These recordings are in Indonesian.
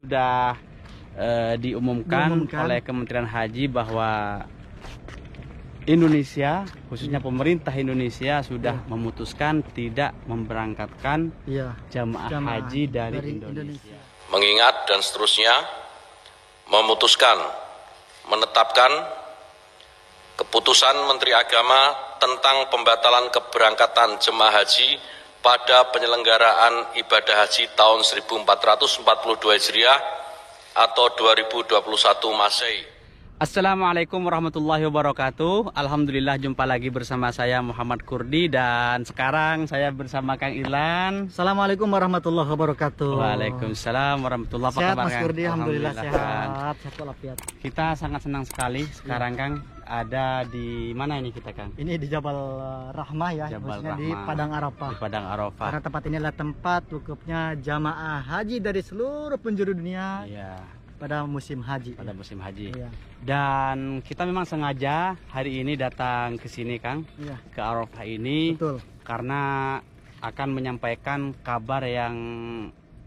Sudah diumumkan oleh Kementerian Haji bahwa Indonesia, khususnya pemerintah Indonesia sudah memutuskan tidak memberangkatkan jamaah haji dari Indonesia. Mengingat dan seterusnya memutuskan menetapkan keputusan Menteri Agama tentang pembatalan keberangkatan jemaah haji pada penyelenggaraan ibadah haji tahun 1442 Hijriah atau 2021 Masehi. Assalamualaikum warahmatullahi wabarakatuh. Alhamdulillah jumpa lagi bersama saya Muhammad Kurdi dan sekarang saya bersama Kang Ilan. Assalamualaikum warahmatullahi wabarakatuh. Waalaikumsalam warahmatullahi wabarakatuh. Sehat Mas Kurdi, alhamdulillah sehat. Sehat walafiat. Kita sangat senang sekali sekarang Kang ada di mana ini kita Kang? Ini di Jabal Rahmah ya, khususnya di Padang Arafah. Di Padang Arafah. Karena tempat ini adalah tempat wukufnya jamaah haji dari seluruh penjuru dunia. Iya. Pada musim haji. Pada musim haji. Iya. Dan kita memang sengaja hari ini datang ke sini Kang. Iya. Ke Arafah ini. Betul. Karena akan menyampaikan kabar yang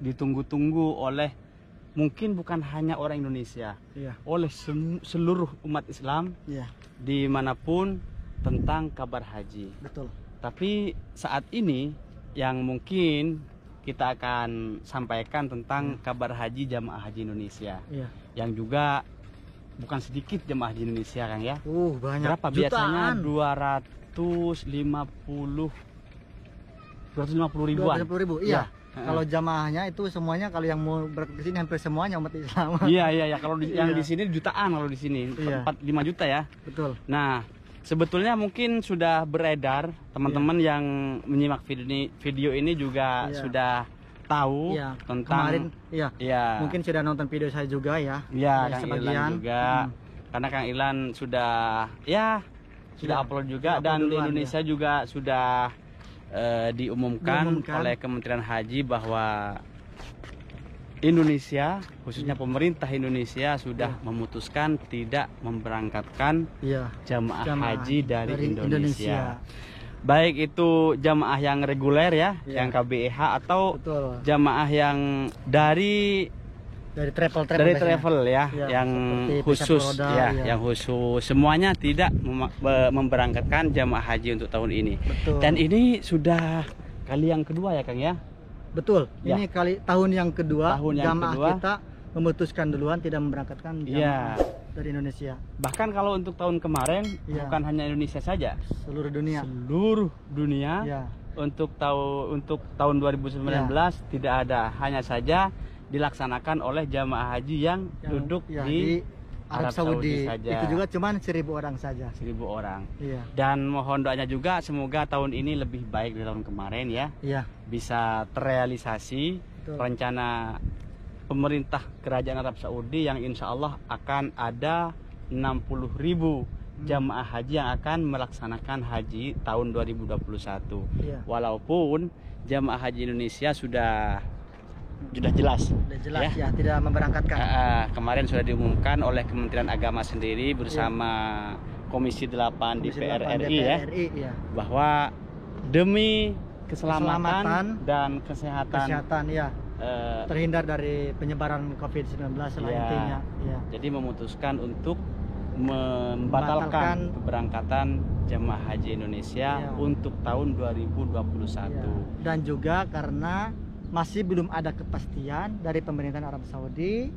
ditunggu-tunggu oleh mungkin bukan hanya orang Indonesia. Iya. Oleh seluruh umat Islam. Iya. Dimanapun tentang kabar haji. Betul. Tapi saat ini yang mungkin kita akan sampaikan tentang kabar haji jamaah haji Indonesia. Iya. Yang juga bukan sedikit jamaah haji Indonesia Kang ya. Banyak. Berapa biasanya? 250 ribuan. 250 ribu. Iya. Kalau jamaahnya itu semuanya, kalau yang mau berangkat ke sini hampir semuanya umat Islam. Iya. Kalau yang di sini jutaan, kalau di sini 5 juta ya. Betul. Nah, sebetulnya mungkin sudah beredar, teman-teman yang menyimak video ini juga sudah tahu tentang kemarin. Mungkin sudah nonton video saya juga ya. Iya, Kang Ilan juga. Karena Kang Ilan sudah upload juga dan di Indonesia juga sudah diumumkan oleh Kementerian Haji bahwa Indonesia, khususnya pemerintah Indonesia sudah memutuskan tidak memberangkatkan jamaah haji dari Indonesia. Baik itu jamaah yang reguler ya, yang KBEH atau jamaah yang dari travel ya, yang khusus yang khusus, semuanya tidak memberangkatkan jamaah haji untuk tahun ini. Dan ini sudah kali yang kedua ya Kang ya. Betul, ini tahun yang kedua jamaah kita memutuskan duluan tidak memberangkatkan jamaah dari Indonesia. Bahkan kalau untuk tahun kemarin bukan hanya Indonesia saja, seluruh dunia. Untuk tahun 2019 tidak ada, hanya saja dilaksanakan oleh jamaah haji yang duduk di Arab Saudi saja. Itu juga cuman 1.000 orang saja. 1.000 orang. Dan mohon doanya juga semoga tahun ini lebih baik dari tahun kemarin ya. Bisa terrealisasi rencana pemerintah kerajaan Arab Saudi yang insya Allah akan ada 60.000 jamaah haji yang akan melaksanakan haji tahun 2021. Walaupun jamaah haji Indonesia sudah jelas ya, tidak memberangkatkan. Kemarin sudah diumumkan oleh Kementerian Agama sendiri bersama Komisi 8 DPR RI ya, bahwa demi keselamatan dan kesehatan terhindar dari penyebaran COVID-19 intinya. Jadi memutuskan untuk membatalkan keberangkatan jemaah haji Indonesia untuk tahun 2021. Dan juga karena masih belum ada kepastian dari pemerintahan Arab Saudi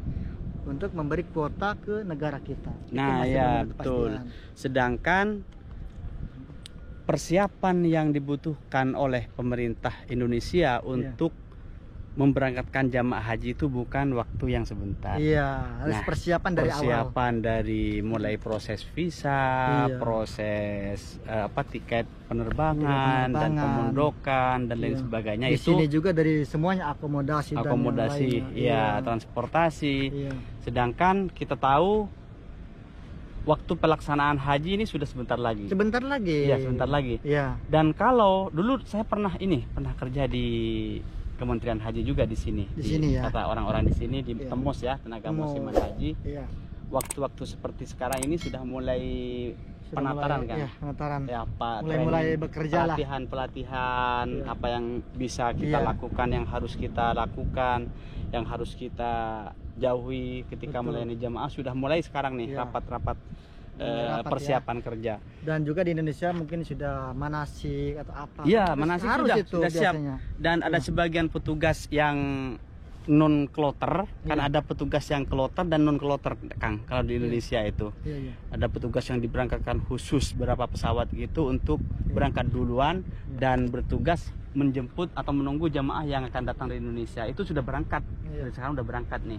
untuk memberi kuota ke negara kita. Nah ya betul. Sedangkan persiapan yang dibutuhkan oleh pemerintah Indonesia untuk memberangkatkan jamaah haji itu bukan waktu yang sebentar. Harus persiapan dari awal. Persiapan dari mulai proses visa, proses tiket penerbangan dan pemondokan dan lain sebagainya. Di sini juga dari semuanya akomodasi transportasi. Sedangkan kita tahu waktu pelaksanaan haji ini sudah sebentar lagi. Sebentar lagi. Dan kalau dulu saya pernah kerja di Kementerian Haji juga di sini. Kata orang-orang di sini di Temus ya, tenaga musiman haji. waktu-waktu seperti sekarang ini sudah mulai penataran kan? Ya, penataran. Ya, apa? Mulai bekerja lah. Pelatihan, ya. Apa yang bisa kita lakukan, yang harus kita lakukan, yang harus kita jauhi ketika melayani jamaah sudah mulai sekarang nih rapat-rapat persiapan kerja. Dan juga di Indonesia mungkin sudah manasik atau apa? Iya, manasik sudah siap. Dan ada sebagian petugas yang non kloter, kan ada petugas yang kloter dan non kloter, Kang. Kalau di Indonesia itu ada petugas yang diberangkatkan khusus berapa pesawat gitu untuk berangkat duluan dan bertugas menjemput atau menunggu jamaah yang akan datang dari Indonesia. Itu sudah berangkat, sekarang udah berangkat nih.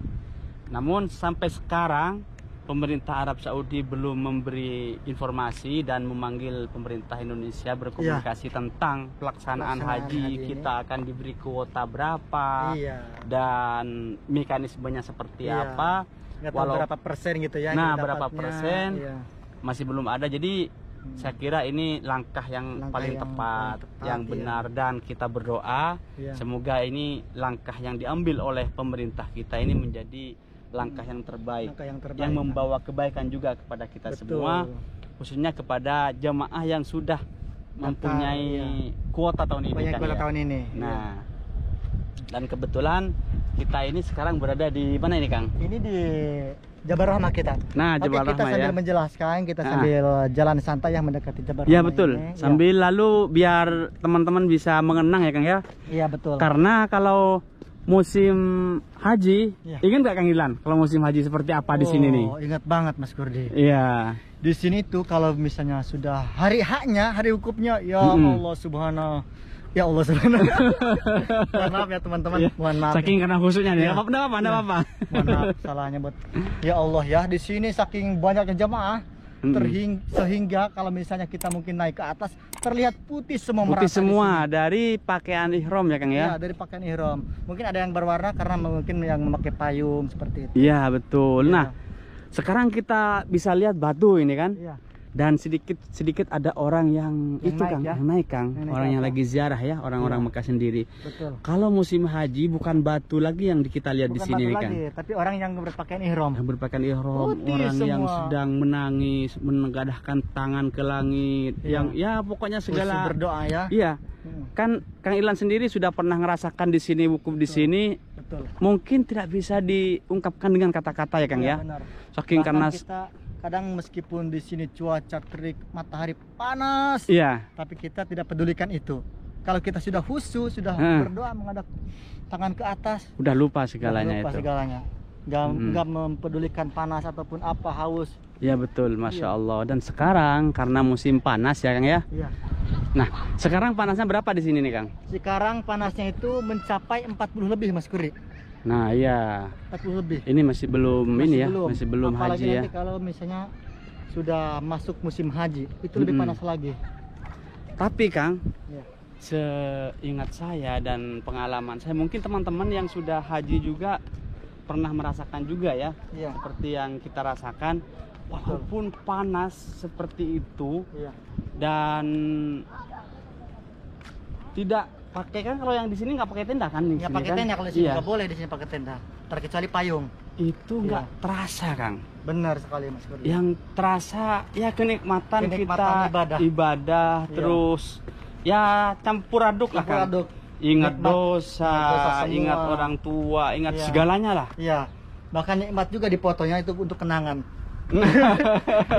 Namun sampai sekarang pemerintah Arab Saudi belum memberi informasi dan memanggil pemerintah Indonesia berkomunikasi tentang pelaksanaan haji kita akan diberi kuota berapa dan mekanismenya seperti apa. Walau berapa persen gitu ya. Nah, berapa persen masih belum ada. Jadi saya kira ini langkah yang paling tepat, yang benar, dan kita berdoa semoga ini langkah yang diambil oleh pemerintah kita ini menjadi langkah yang terbaik, yang membawa kebaikan juga kepada kita semua, khususnya kepada jamaah yang sudah mempunyai kuota tahun ini. Nah, dan kebetulan kita ini sekarang berada di mana ini, Kang? Ini di Jabal Rahmah kita. Nah, Jabal Rahmah kita sambil menjelaskan, kita sambil jalan santai yang mendekati Jabal Rahmah. Iya, betul. Sambil lalu biar teman-teman bisa mengenang ya, Kang ya. Iya, betul. Karena kalau musim haji, ingat nggak Kang Ilan? Kalau musim haji seperti apa di sini nih? Ingat banget Mas Kurdi. Iya. Di sini tuh kalau misalnya sudah hari haknya, hari wukufnya, ya Allah subhanahu. Ya Allah subhanahu. Mohon maaf ya teman-teman. Mohon maaf. Saking karena khususnya nih. Enggak apa-apa. Mohon maaf salahnya buat. Ya Allah ya, di sini saking banyaknya jamaah sehingga kalau misalnya kita mungkin naik ke atas terlihat putih semua, putih semua dari pakaian ihram ya Kang ya. Iya, dari pakaian ihram. Mungkin ada yang berwarna karena mungkin yang memakai payung seperti itu. Iya, betul. Nah, sekarang kita bisa lihat batu ini kan. Iya. Dan sedikit ada orang yang itu Kang, yang naik Kang, orang yang lagi ziarah ya, orang-orang Mekah sendiri. Betul. Kalau musim haji bukan batu lagi yang kita lihat di sini Kang, tapi orang yang berpakaian ihram. Yang berpakaian ihram, orang yang sedang menangis, menengadahkan tangan ke langit, yang ya pokoknya segala berdoa ya. Iya. Kan Kang Ilan sendiri sudah pernah ngerasakan di sini, wukuf di sini. Betul. Mungkin tidak bisa diungkapkan dengan kata-kata ya Kang ya. Benar. Saking karena kita kadang meskipun di sini cuaca terik, matahari panas, tapi kita tidak pedulikan itu. Kalau kita sudah khusyuk, sudah berdoa menghadap tangan ke atas, udah lupa segalanya itu. Nggak mempedulikan panas ataupun apa, haus. Ya betul, Masya Allah. Dan sekarang karena musim panas ya Kang ya. Nah, sekarang panasnya berapa di sini nih Kang? Sekarang panasnya itu mencapai 40 lebih Mas Kuri. Nah iya, 40 lebih. Ini masih belum masih belum apalagi haji ya. Kalau misalnya sudah masuk musim haji itu lebih panas lagi. Tapi Kang, seingat saya dan pengalaman saya, mungkin teman-teman yang sudah haji juga pernah merasakan juga ya, seperti yang kita rasakan. Walaupun panas seperti itu dan tidak pakai, kan kalau yang di sini nggak pakai tenda kan? Nggak pakai tenda, kalau di sini nggak boleh di sini pakai tenda, terkecuali payung. Itu nggak terasa Kang. Benar sekali Mas Kurdi. Yang terasa ya kenikmatan kita ibadah terus ya campur aduk lah Kang. Ingat dosa, ingat orang tua, ingat segalanya lah. Iya. Bahkan nikmat juga di fotonya itu untuk kenangan.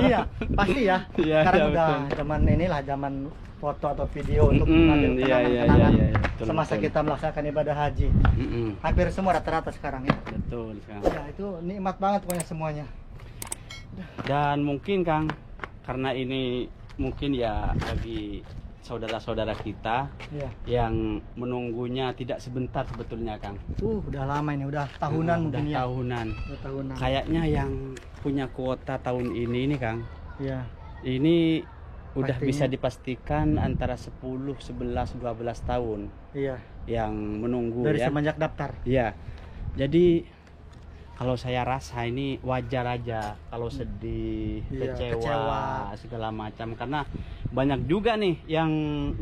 Iya, pasti ya. Sekarang udah zaman inilah, zaman foto atau video untuk mengambil kenangan-kenangan semasa kita melaksanakan ibadah haji. Hampir semua rata-rata sekarang ya. Betul Kang. Ya, itu nikmat banget pokoknya semuanya. Dan mungkin Kang, karena ini mungkin ya bagi saudara-saudara kita yang menunggunya tidak sebentar sebetulnya Kang. Udah lama ini, udah tahunan mungkin ya. Tahunan. Kayaknya yang punya kuota tahun ini nih Kang. Iya. Ini udah pastinya bisa dipastikan antara 10, 11, 12 tahun. Iya. Yang menunggu dari semenjak daftar. Iya. Jadi kalau saya rasa ini wajar aja kalau sedih, kecewa, segala macam, karena banyak juga nih yang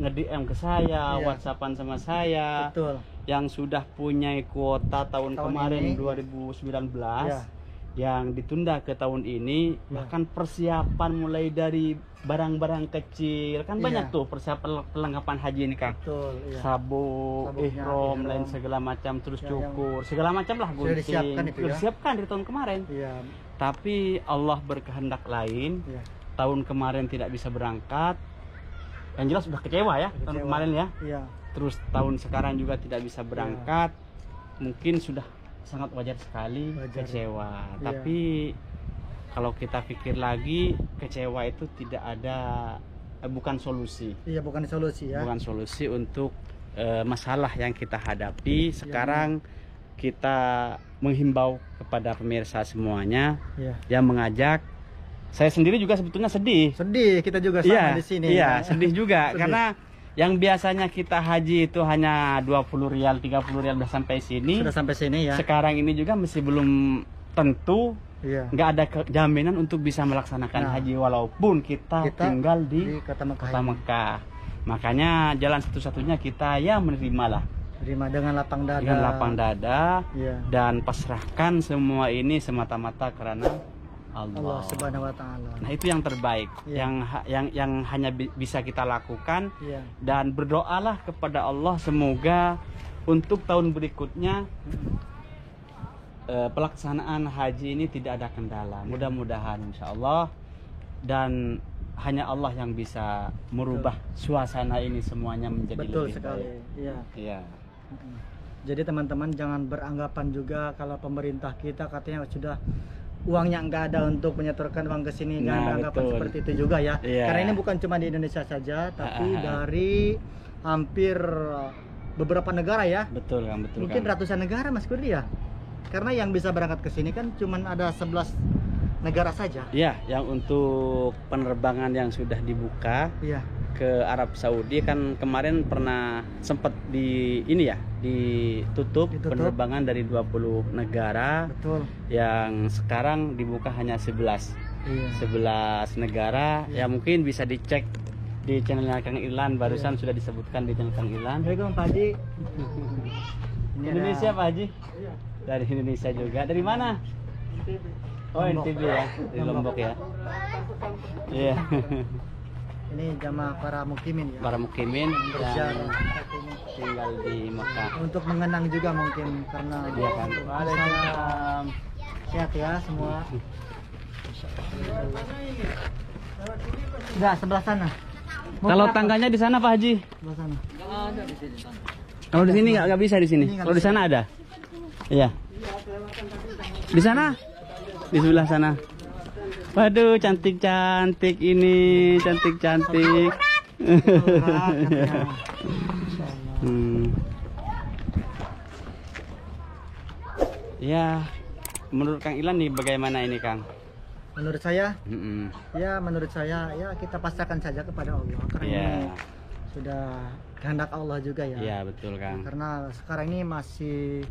nge-DM ke saya, WhatsAppan sama saya. Betul. Yang sudah punya kuota tahun kemarin ini, 2019. yang ditunda ke tahun ini, bahkan persiapan mulai dari barang-barang kecil kan banyak tuh persiapan perlengkapan haji ini Kang. Betul, sabuk, ihram, lain segala macam, terus cukur, segala macam lah gunting. Sudah disiapkan dari tahun kemarin. Tapi Allah berkehendak lain. Tahun kemarin tidak bisa berangkat. Yang jelas sudah kecewa ya tahun kemarin ya. Terus tahun sekarang juga tidak bisa berangkat. Mungkin sudah sangat wajar sekali kecewa. Tapi kalau kita pikir lagi, kecewa itu tidak ada, bukan solusi. Bukan solusi ya. Bukan solusi untuk masalah yang kita hadapi. Sekarang kita menghimbau kepada pemirsa semuanya yang mengajak. Saya sendiri juga sebetulnya sedih. Kita juga sama di sini. Sedih juga karena yang biasanya kita haji itu hanya 20 rial, 30 rial sudah sampai sini ya. Sekarang ini juga masih belum tentu, nggak ada jaminan untuk bisa melaksanakan haji walaupun kita tinggal di kota Mekah. Makanya jalan satu-satunya kita menerima dengan lapang dada, dan pasrahkan semua ini semata-mata karena Allah Subhanahu wa Ta'ala. Nah, itu yang terbaik, yang hanya bisa kita lakukan, dan berdoalah kepada Allah semoga untuk tahun berikutnya pelaksanaan haji ini tidak ada kendala. Mudah-mudahan insya Allah, dan hanya Allah yang bisa merubah suasana ini semuanya menjadi lebih sekali. Iya. Jadi teman-teman jangan beranggapan juga kalau pemerintah kita katanya sudah uangnya nggak ada untuk menyetorkan uang ke sini, jangan beranggapan seperti itu juga ya. Karena ini bukan cuma di Indonesia saja, tapi dari hampir beberapa negara ya. Betul Kang, betul. Mungkin ratusan negara Mas Kurdi ya. Karena yang bisa berangkat ke sini kan cuma ada 11 negara saja. Iya, yang untuk penerbangan yang sudah dibuka ke Arab Saudi kan kemarin pernah sempat ditutup penerbangan dari 20 negara. Betul. Yang sekarang dibuka hanya 11 negara. Ya mungkin bisa dicek di channelnya Kang Ilan, barusan sudah disebutkan di channel Kang Ilan. Assalamualaikum Pak Haji. Indonesia Pak Haji? Dari Indonesia juga. Dari mana? Oh, NTB ya, dari Lombok ya. Iya. Ini jamaah para mukimin ya. Para mukimin yang tinggal di Mekah. Untuk mengenang juga mungkin karena dia kan. Waalaikumsalam. Sehat ya semua. Enggak, sebelah sana. Kalau tangganya di sana Pak Haji? Sebelah sana. Ada di sini. Kalau di sini nggak bisa di sini. Kalau di sana ada. Iya. Di sana? Di sebelah sana. Waduh, cantik-cantik ini, cantik-cantik. Ya, menurut Kang Ilan nih bagaimana ini Kang? Menurut saya, menurut saya ya kita pasrahkan saja kepada Allah karena ini sudah kehendak Allah juga ya. Iya betul Kang. Karena sekarang ini masih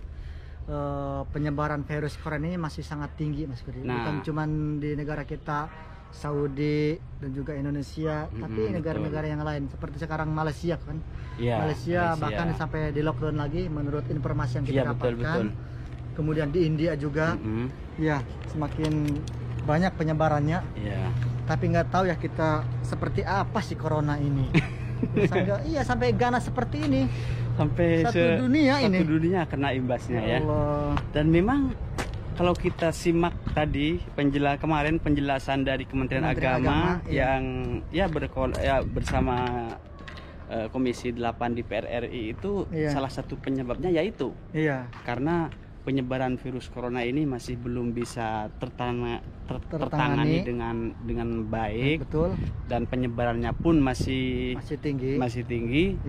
penyebaran virus corona ini masih sangat tinggi Mas Budi. Bukan cuma di negara kita, Saudi dan juga Indonesia, tapi negara-negara yang lain seperti sekarang Malaysia kan. Malaysia bahkan sampai di lockdown lagi menurut informasi yang kita dapatkan. Kemudian di India juga, semakin banyak penyebarannya. Tapi nggak tahu ya kita seperti apa sih corona ini. Sampai ganas seperti ini. Sampai satu dunia kena imbasnya ya. Dan memang kalau kita simak tadi penjelasan dari Kementerian Agama yang bersama Komisi 8 DPR RI itu salah satu penyebabnya yaitu karena penyebaran virus corona ini masih belum bisa tertangani dengan baik. Betul. Dan penyebarannya pun masih tinggi.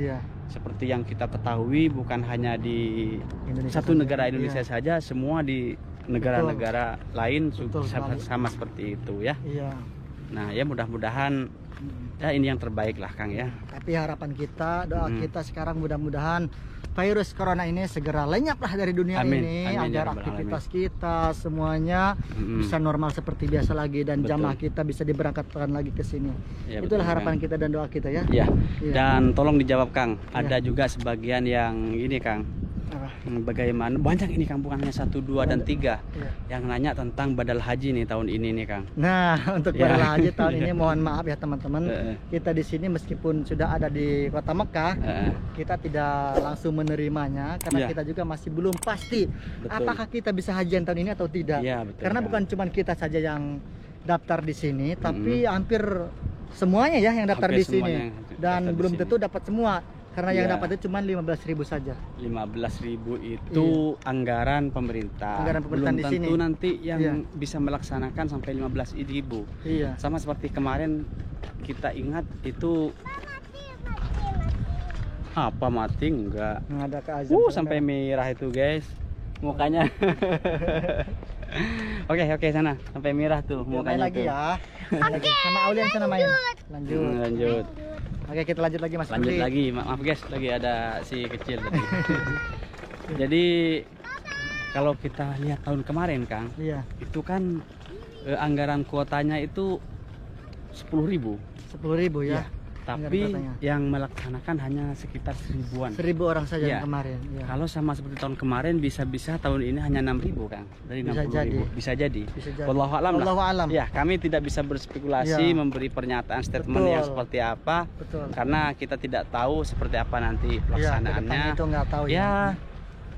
Seperti yang kita ketahui bukan hanya di satu negara Indonesia saja, semua di negara-negara lain sama seperti itu ya. Nah ya mudah-mudahan ya ini yang terbaik lah Kang ya. Tapi harapan kita, doa kita sekarang mudah-mudahan virus corona ini segera lenyaplah dari dunia ini. Agar aktivitas kita semuanya bisa normal seperti biasa lagi dan jamaah kita bisa diberangkatkan lagi ke sini. Itulah harapan kita dan doa kita ya. Dan tolong dijawab Kang, ada juga sebagian yang ini Kang Bagaimana banyak ini Kang, bukan hanya 1, 2 dan 3 yang nanya tentang badal haji nih tahun ini nih Kang. Nah, untuk badal haji tahun ini mohon maaf ya teman-teman, kita di sini meskipun sudah ada di Kota Mekah, kita tidak langsung menerimanya karena kita juga masih belum pasti apakah kita bisa hajian tahun ini atau tidak. Karena bukan cuma kita saja yang daftar di sini, tapi hampir semuanya ya yang daftar di sini, dan belum tentu dapat semua. Karena yang dapat itu cuma 15.000 saja. 15.000 itu anggaran pemerintah. Anggaran pemerintah belum di tentu sini. nanti yang bisa melaksanakan sampai 15.000. Sama seperti kemarin kita ingat itu apa mati enggak? Ada keazan. Sampai merah itu guys mukanya. Oke sana sampai merah tuh mukanya. Lagi ya. Sama Aulian sana main. Lanjut. Oke, kita lanjut lagi Mas. Lanjut lagi, maaf guys, lagi ada si kecil tadi. Jadi kalau kita lihat tahun kemarin Kang, itu kan anggaran kuotanya itu 10.000. 10.000 ya. Tapi yang melaksanakan hanya sekitar 1000-an. 1000 orang saja kemarin. Kalau sama seperti tahun kemarin bisa-bisa tahun ini hanya 6.000 Kang. Dari 60.000. Bisa jadi. Wallahu a'lam lah. Ya, kami tidak bisa berspekulasi memberi pernyataan statement yang seperti apa. Karena kita tidak tahu seperti apa nanti pelaksanaannya. Itu nggak tahu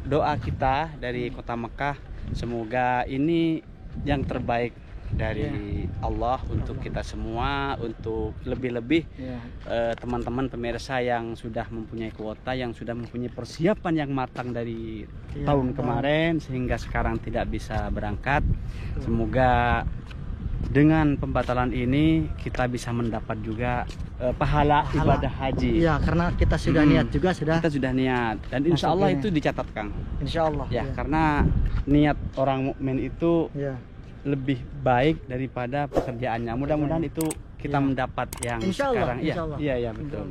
doa kita dari Kota Mekah semoga ini yang terbaik dari Allah untuk kita semua, untuk lebih-lebih teman-teman pemirsa yang sudah mempunyai kuota, yang sudah mempunyai persiapan yang matang dari tahun kemarin sehingga sekarang tidak bisa berangkat. Semoga dengan pembatalan ini kita bisa mendapat juga pahala ibadah haji. Iya, karena kita sudah niat juga Kita sudah niat dan insya Allah itu dicatat Kang. Insya Allah. Karena niat orang mukmin itu lebih baik daripada pekerjaannya. Mudah-mudahan itu kita mendapat yang sekarang. Iya betul.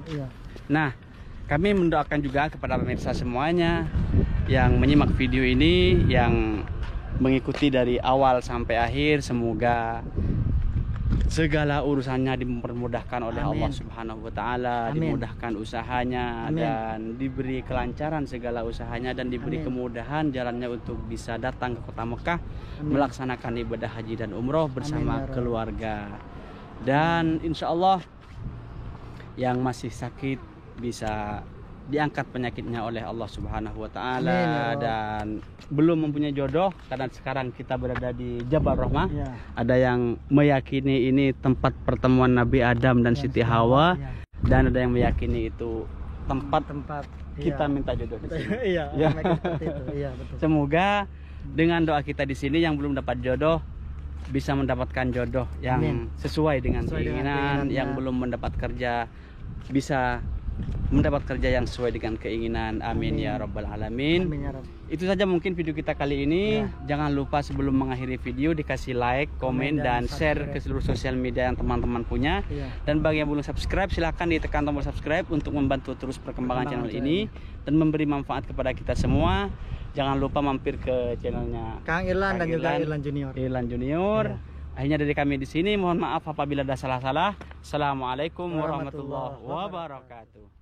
Nah, kami mendoakan juga kepada pemirsa semuanya yang menyimak video ini, yang mengikuti dari awal sampai akhir, semoga segala urusannya dipermudahkan oleh Allah Subhanahu wa taala, dimudahkan usahanya dan diberi kelancaran segala usahanya dan diberi kemudahan jalannya untuk bisa datang ke Kota Mekah melaksanakan ibadah haji dan umroh bersama keluarga. Dan insya Allah yang masih sakit bisa diangkat penyakitnya oleh Allah Subhanahu wa taala, dan belum mempunyai jodoh karena sekarang kita berada di Jabal Rahmah. Ada yang meyakini ini tempat pertemuan Nabi Adam dan Siti Hawa, dan ada yang meyakini itu tempat kita minta jodoh di sini. Betul. Semoga dengan doa kita di sini yang belum dapat jodoh bisa mendapatkan jodoh yang sesuai dengan keinginan, yang belum mendapat kerja bisa mendapat kerja yang sesuai dengan keinginan. Amin ya rabbal alamin. Itu saja mungkin video kita kali ini. Jangan lupa sebelum mengakhiri video dikasih like, komen dan share ke seluruh sosial media yang teman-teman punya. Dan bagi yang belum subscribe silahkan ditekan tombol subscribe untuk membantu terus perkembangan channel ini dan memberi manfaat kepada kita semua. Jangan lupa mampir ke channelnya Kang Irlan dan juga Irlan Junior. Akhirnya dari kami di sini mohon maaf apabila ada salah-salah. Assalamualaikum warahmatullahi wabarakatuh.